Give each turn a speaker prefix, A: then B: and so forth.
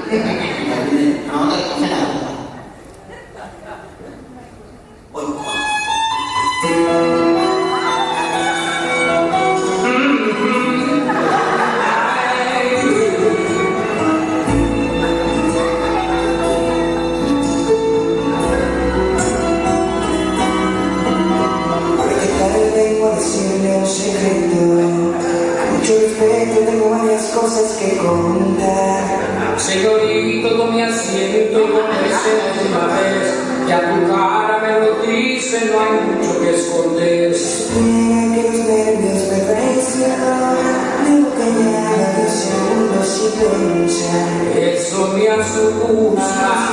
A: No, no recoge nada. Bueno,
B: vengo a decirle un secreto. Mucho respeto, tengo varias cosas que contar.
C: Señorito, tome asiento y conoce la última vez. Ya tu cara me lo dice, no hay mucho que esconder.
B: Mira que los nervios me traicionan. Debo callar 10 segundos y pensar.
C: Eso me asusta.